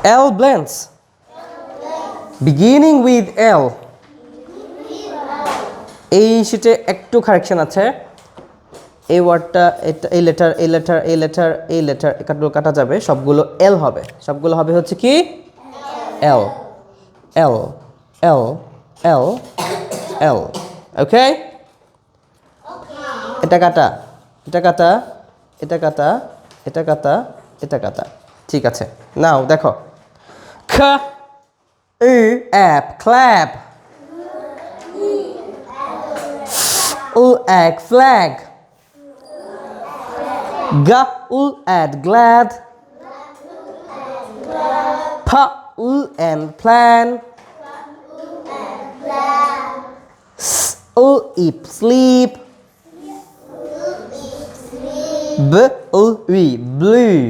L blends. Beginning with L. এই শিটে একটু কারেকশন আছে। এই ওয়ার্ডটা এই লেটার এগুলো কাটা যাবে, সবগুলো এল হবে, সবগুলো হবে হচ্ছে কি এল এল এল এল এল। ওকে, এটা কাটা, এটা কাটা, এটা কাটা, এটা কাটা, এটা কাটা। ঠিক আছে, নাও দেখো, খ app clap, egg flag, add glad, and plan, sleep, blue.